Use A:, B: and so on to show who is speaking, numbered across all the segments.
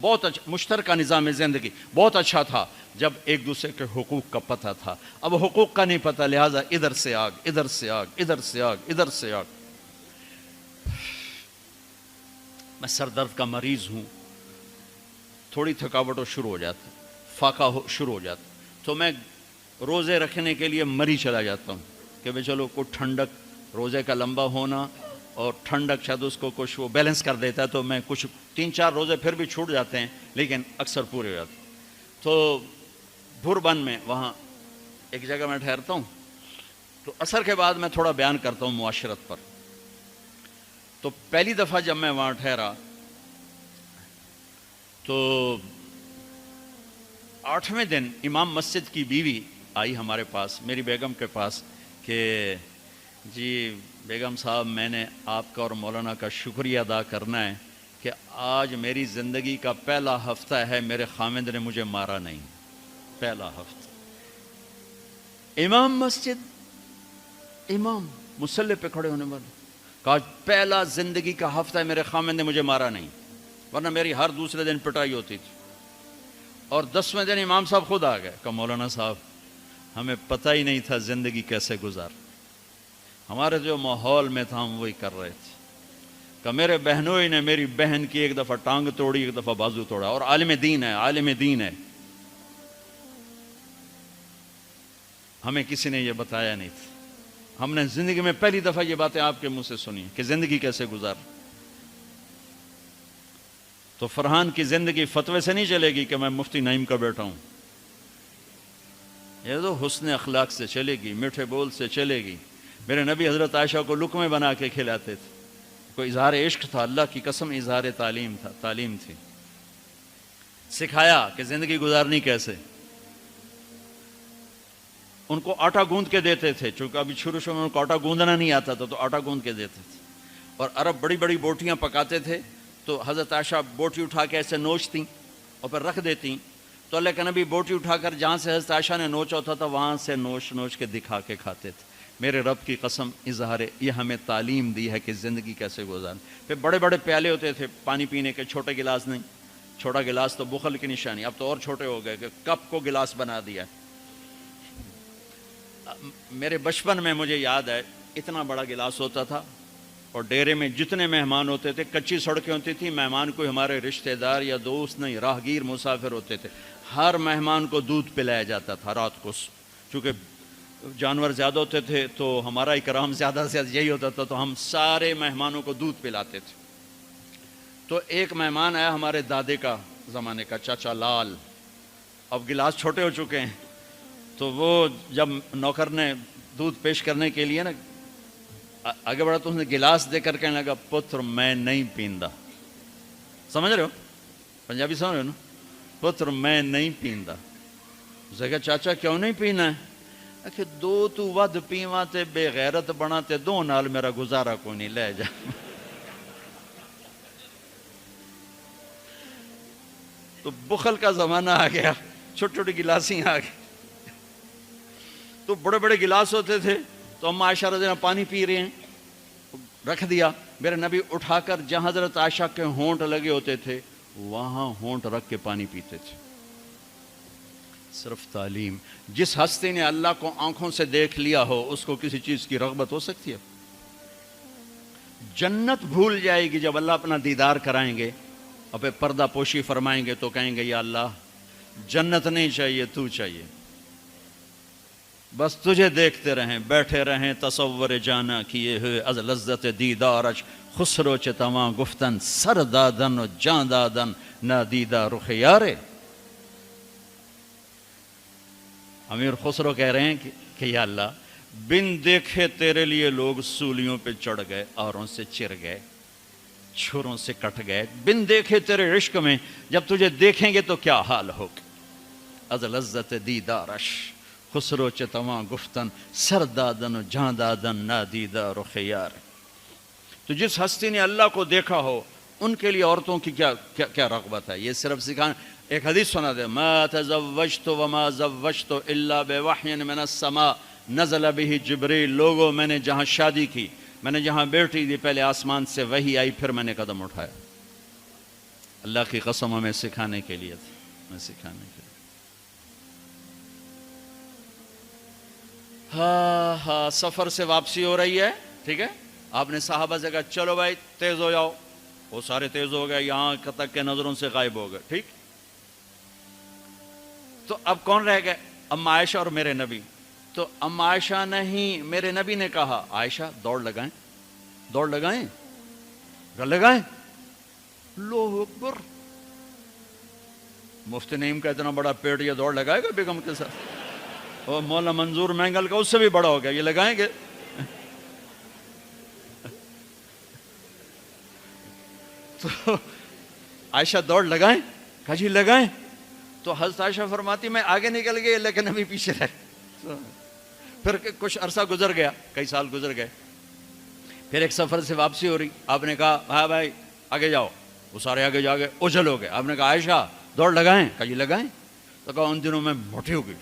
A: بہت اچھا مشترکہ نظام زندگی بہت اچھا تھا جب ایک دوسرے کے حقوق کا پتہ تھا. اب حقوق کا نہیں پتہ، لہٰذا ادھر سے آگ، ادھر سے آگ، ادھر سے آگ، ادھر سے آگ. میں سر درد کا مریض ہوں، تھوڑی تھکاوٹ ہو شروع ہو جاتا، فاقہ شروع ہو جاتا، تو میں روزے رکھنے کے لیے مری چلا جاتا ہوں کہ بھئی چلو کوئی ٹھنڈک، روزے کا لمبا ہونا اور ٹھنڈک شاید اس کو کچھ وہ بیلنس کر دیتا ہے، تو میں کچھ 3-4 روزے پھر بھی چھوٹ جاتے ہیں لیکن اکثر پورے ہو جاتے ہیں. تو بھربن میں وہاں ایک جگہ میں ٹھہرتا ہوں، تو عصر کے بعد میں تھوڑا بیان کرتا ہوں معاشرت پر. تو پہلی دفعہ جب میں وہاں ٹھہرا تو 8ویں دن امام مسجد کی بیوی آئی ہمارے پاس، میری بیگم کے پاس، کہ جی بیگم صاحب میں نے آپ کا اور مولانا کا شکریہ ادا کرنا ہے کہ آج میری زندگی کا پہلا ہفتہ ہے میرے خامند نے مجھے مارا نہیں. پہلا ہفتہ امام مسجد، امام مصلی پہ کھڑے ہونے والے، کہا پہلا زندگی کا ہفتہ ہے میرے خامند نے مجھے مارا نہیں، ورنہ میری ہر دوسرے دن پٹائی ہوتی تھی. اور 10ویں دن امام صاحب خود آ گئے، کہا مولانا صاحب ہمیں پتہ ہی نہیں تھا زندگی کیسے گزار، ہمارے جو ماحول میں تھا ہم وہی کر رہے تھے. کہ میرے بہنوئی نے میری بہن کی ایک دفعہ ٹانگ توڑی، ایک دفعہ بازو توڑا، اور عالم دین ہے، عالم دین ہے. ہمیں کسی نے یہ بتایا نہیں تھا، ہم نے زندگی میں پہلی دفعہ یہ باتیں آپ کے منہ سے سنی کہ زندگی کیسے گزار. تو فرحان کی زندگی فتوے سے نہیں چلے گی کہ میں مفتی نعیم کا بیٹا ہوں، یہ تو حسن اخلاق سے چلے گی، میٹھے بول سے چلے گی. میرے نبی حضرت عائشہ کو لقمے بنا کے کھلاتے تھے، کوئی اظہار عشق تھا، اللہ کی قسم اظہار تعلیم تھا، تعلیم تھی. سکھایا کہ زندگی گزارنی کیسے. ان کو آٹا گوندھ کے دیتے تھے، چونکہ ابھی شروع میں ان کو آٹا گوندنا نہیں آتا تھا، تو آٹا گوندھ کے دیتے تھے. اور عرب بڑی بڑی بوٹیاں پکاتے تھے، تو حضرت عائشہ بوٹی اٹھا کے ایسے نوچتیں اور پھر رکھ دیتیں. تو اللہ کے نبی بوٹی اٹھا کر جہاں سے حضرت عائشہ نے نوچا ہوتا تھا وہاں سے نوچ نوچ کے دکھا کے کھاتے تھے. میرے رب کی قسم اظہار یہ ہمیں تعلیم دی ہے کہ زندگی کیسے گزاریں. پھر بڑے بڑے پیالے ہوتے تھے پانی پینے کے، چھوٹے گلاس نہیں. چھوٹا گلاس تو بخل کی نشانی، اب تو اور چھوٹے ہو گئے کہ کپ کو گلاس بنا دیا. میرے بچپن میں مجھے یاد ہے اتنا بڑا گلاس ہوتا تھا، اور ڈیرے میں جتنے مہمان ہوتے تھے، کچی سڑکیں ہوتی تھیں، مہمان کو ہمارے رشتہ دار یا دوست نہیں، راہگیر مسافر ہوتے تھے، ہر مہمان کو دودھ پلایا جاتا تھا رات کو. چونکہ جانور زیادہ ہوتے تھے تو ہمارا اکرام زیادہ سے زیادہ یہی ہوتا تھا، تو ہم سارے مہمانوں کو دودھ پلاتے تھے. تو ایک مہمان آیا ہمارے دادے کا زمانے کا، چاچا لال. اب گلاس چھوٹے ہو چکے ہیں، تو وہ جب نوکر نے دودھ پیش کرنے کے لیے نا آگے بڑھا تو اس نے گلاس دے کر کہنے لگا پتر میں نہیں پیندا. سمجھ رہے ہو پنجابی سمجھ رہے ہو نا؟ پتر میں نہیں پیندا. اسے کہا چاچا کیوں نہیں پینا ہے؟ کہ دو تو ود پیواں تے بے غیرت بنا تے دو نال میرا گزارا کوئی نہیں، لے جا. تو بخل کا زمانہ آ گیا، چھوٹی چھوٹی گلاسیں آ گئی. تو بڑے بڑے گلاس ہوتے تھے، تو اما عائشہ رضی اللہ عنہا پانی پی رہے ہیں، رکھ دیا. میرے نبی اٹھا کر جہاں حضرت عائشہ کے ہونٹ لگے ہوتے تھے وہاں ہونٹ رکھ کے پانی پیتے تھے. صرف تعلیم. جس ہستی نے اللہ کو آنکھوں سے دیکھ لیا ہو اس کو کسی چیز کی رغبت ہو سکتی ہے؟ جنت بھول جائے گی جب اللہ اپنا دیدار کرائیں گے اور پھر پردہ پوشی فرمائیں گے تو کہیں گے یا اللہ جنت نہیں چاہیے، تو چاہیے، بس تجھے دیکھتے رہیں، بیٹھے رہیں تصور جانا کیے ہوئے از لذت دیدارش، خسرو چتواں گفتن سر دادن و جان دادن نادیدہ رخ یارے. امیر خسرو کہہ رہے ہیں کہ یا اللہ بن دیکھے تیرے لیے لوگ سولیوں پہ چڑھ گئے، آروں سے چر گئے، چھروں سے کٹ گئے، بن دیکھے تیرے عشق میں، جب تجھے دیکھیں گے تو کیا حال ہوگا. از لذت دیدارش خسرو چتواں گفتن سر دادن و جان دادن نادیدہ رخ یار. تو جس ہستی نے اللہ کو دیکھا ہو ان کے لیے عورتوں کی کیا رغبت ہے. یہ صرف سکھانا. ایک حدیث سنا دے، ما تزوجت وما زوجت الا بوحی من السماء نزل به جبریل. لوگوں میں نے جہاں شادی کی، میں نے جہاں بیٹی دی، پہلے آسمان سے وحی آئی، پھر میں نے قدم اٹھایا. اللہ کی قسم ہمیں سکھانے کے لیے تھا، ہمیں سکھانے کے لیے۔ ہاں سفر سے واپسی ہو رہی ہے، ٹھیک ہے، آپ نے صحابہ سے کہا چلو بھائی تیز ہو جاؤ، وہ سارے تیز ہو گئے، یہاں تک کے نظروں سے غائب ہو گئے، ٹھیک۔ تو اب کون رہ گئے؟ اما عائشہ اور میرے نبی۔ تو اما عائشہ نہیں، میرے نبی نے کہا عائشہ دوڑ لگائیں، دوڑ لگائیں، لگائیں۔ اللہ اکبر، مفتی نعیم کا اتنا بڑا پیٹ، یہ دوڑ لگائے گا بیگم کے ساتھ؟ اور مولانا منظور مینگل کا اس سے بھی بڑا ہو گیا، یہ لگائیں گے؟ تو عائشہ دوڑ لگائیں، کہا جی لگائیں۔ تو حضرت عائشہ فرماتی میں آگے نکل گئی لیکن ابھی پیچھے رہ۔ پھر کچھ عرصہ گزر گیا، کئی سال گزر گئے، پھر ایک سفر سے واپسی ہو رہی، آپ نے کہا ہاں بھائی آگے جاؤ، وہ سارے آگے جا گئے، اجل ہو گئے۔ آپ نے کہا عائشہ دوڑ لگائیں، کہا جی لگائیں۔ تو کہا ان دنوں میں موٹی ہو گئی،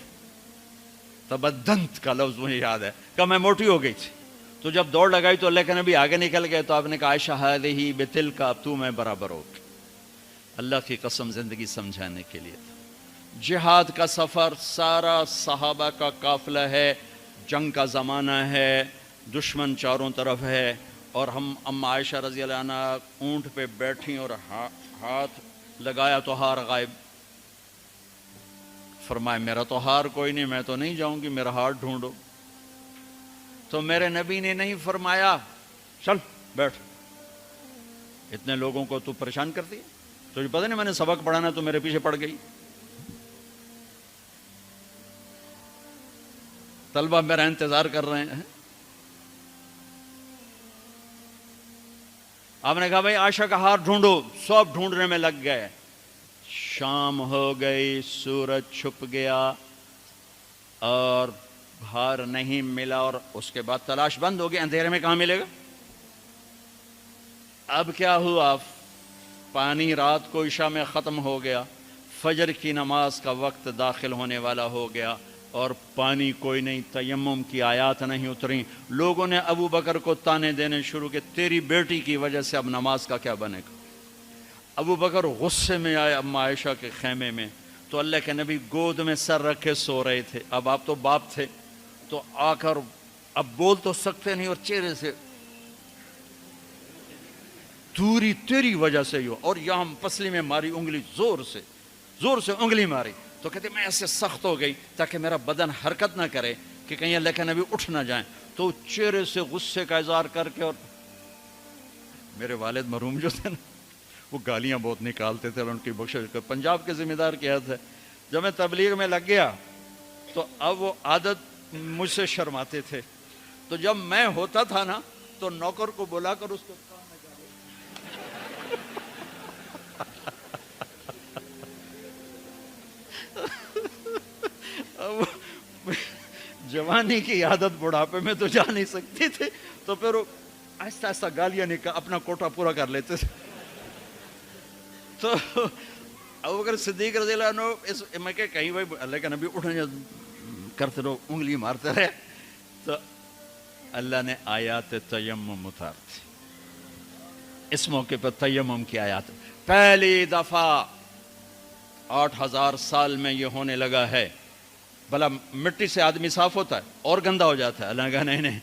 A: تبدنت کا لفظ مجھے یاد ہے، کہا میں موٹی ہو گئی تھی۔ تو جب دوڑ لگائی تو اللہ کے نبی آگے نکل گئے، تو آپ نے کہا عائشہ ہذہ بتلک، اب تو میں برابر ہو گئی۔ اللہ کی قسم زندگی سمجھانے کے لیے تھا۔ جہاد کا سفر سارا صحابہ کا قافلہ ہے، جنگ کا زمانہ ہے، دشمن چاروں طرف ہے، اور ہم اما عائشہ رضی اللہ عنہ اونٹ پہ بیٹھیں اور ہاتھ لگایا تو ہار غائب۔ فرمایا میرا تو ہار کوئی نہیں، میں تو نہیں جاؤں گی، میرا ہار ڈھونڈو۔ تو میرے نبی نے نہیں فرمایا چل بیٹھ، اتنے لوگوں کو تو پریشان کرتی ہے، تجھے پتہ نہیں میں نے سبق پڑھانا تو میرے پیچھے پڑ گئی، طلبہ میرا انتظار کر رہے ہیں۔ آپ نے کہا بھائی عائشہ کا ہار ڈھونڈو، سب ڈھونڈنے میں لگ گئے، شام ہو گئی، سورج چھپ گیا اور ہار نہیں ملا، اور اس کے بعد تلاش بند ہو گئی، اندھیرے میں کہاں ملے گا؟ اب کیا ہوا؟ پانی رات کو عشاء میں ختم ہو گیا، فجر کی نماز کا وقت داخل ہونے والا ہو گیا، اور پانی کوئی نہیں، تیمم کی آیات نہیں اتری۔ لوگوں نے ابو بکر کو تانے دینے شروع کہ تیری بیٹی کی وجہ سے اب نماز کا کیا بنے گا۔ ابو بکر غصے میں آئے اما عائشہ کے خیمے میں، تو اللہ کے نبی گود میں سر رکھے سو رہے تھے، اب آپ تو باپ تھے، تو آ کر اب بول تو سکتے نہیں، اور چہرے سے دوری تیری وجہ سے ہی ہو، اور یہاں پسلی میں ماری انگلی، زور سے انگلی ماری۔ تو کہتے میں ایسے سخت ہو گئی تاکہ میرا بدن حرکت نہ کرے کہ کہیں اللہ کے نبی اٹھ نہ جائیں، تو چہرے سے غصے کا اظہار کر کے، اور میرے والد مرحوم جو تھے نا وہ گالیاں بہت نکالتے تھے، اور ان کی بخشش پنجاب کے ذمہ دار کیا تھا۔ جب میں تبلیغ میں لگ گیا تو اب وہ عادت مجھ سے شرماتے تھے، تو جب میں ہوتا تھا نا تو نوکر کو بلا کر اس کو جوانی کی عادت بڑھاپے میں تو جا نہیں سکتی تھی، تو پھر وہ آہستہ آہستہ گالیاں اپنا کوٹا پورا کر لیتے تھے۔ تو ابوبکر صدیق رضی اللہ عنہ میں کہ کہیں بھائی اللہ کا نبی اٹھنے کرتے رہو، انگلی مارتے رہے، تو اللہ نے آیات تیمم اتار دی۔ اس موقع پر تیمم کی آیات پہلی دفعہ 8000 سال میں یہ ہونے لگا ہے۔ بھلا مٹی سے آدمی صاف ہوتا ہے اور گندا ہو جاتا ہے؟ اللہ نے کہا نہیں،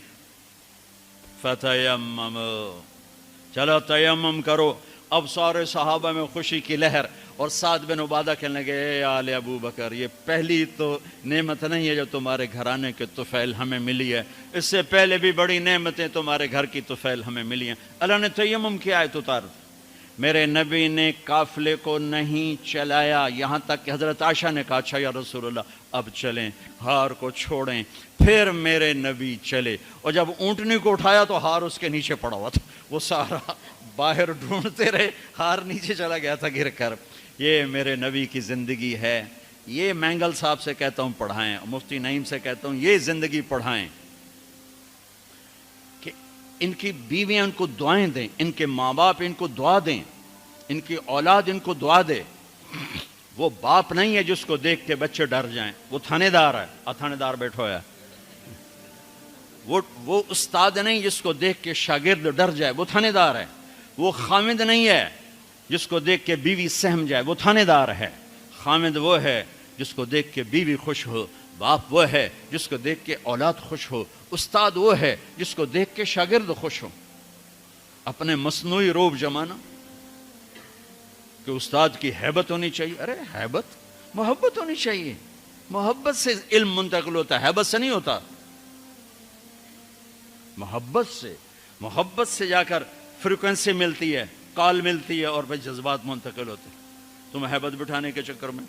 A: فتیمم، چلو تیمم کرو۔ اب سارے صحابہ میں خوشی کی لہر، اور سعد بن عبادہ کہنے لگے اے آل ابو بکر، یہ پہلی تو نعمت نہیں ہے جو تمہارے گھرانے کے طفیل ہمیں ملی ہے، اس سے پہلے بھی بڑی نعمتیں تمہارے گھر کی طفیل ہمیں ملی ہیں۔ اللہ نے تیمم کی آیت اتار دی۔ میرے نبی نے قافلے کو نہیں چلایا، یہاں تک کہ حضرت عائشہ نے کہا اچھا یا رسول اللہ اب چلیں، ہار کو چھوڑیں۔ پھر میرے نبی چلے، اور جب اونٹنی کو اٹھایا تو ہار اس کے نیچے پڑا ہوا تھا، وہ سارا باہر ڈھونڈتے رہے، ہار نیچے چلا گیا تھا گر کر۔ یہ میرے نبی کی زندگی ہے، یہ مینگل صاحب سے کہتا ہوں پڑھائیں، مفتی نعیم سے کہتا ہوں یہ زندگی پڑھائیں، کہ ان کی بیویاں ان کو دعائیں دیں، ان کے ماں باپ ان کو دعا دیں، ان کی اولاد ان کو دعا دے۔ وہ باپ نہیں ہے جس کو دیکھ کے بچے ڈر جائیں، وہ تھانے دار ہے، تھانے دار بیٹھا ہے۔ وہ استاد نہیں جس کو دیکھ کے شاگرد ڈر جائے، وہ تھانے دار ہے۔ وہ خامد نہیں ہے جس کو دیکھ کے بیوی سہم جائے وہ تھانے دار ہے، خامد وہ ہے جس کو دیکھ کے بیوی خوش ہو، باپ وہ ہے جس کو دیکھ کے اولاد خوش ہو، استاد وہ ہے جس کو دیکھ کے شاگرد خوش ہو۔ اپنے مصنوعی روب جمانا کہ استاد کی ہیبت ہونی چاہیے، ارے ہیبت، محبت ہونی چاہیے، محبت سے علم منتقل ہوتا ہے، ہیبت سے نہیں ہوتا، محبت سے جا کر فریکوینسی ملتی ہے، کال ملتی ہے اور پھر جذبات منتقل ہوتے ہیں۔ تم ہیبت بٹھانے کے چکر میں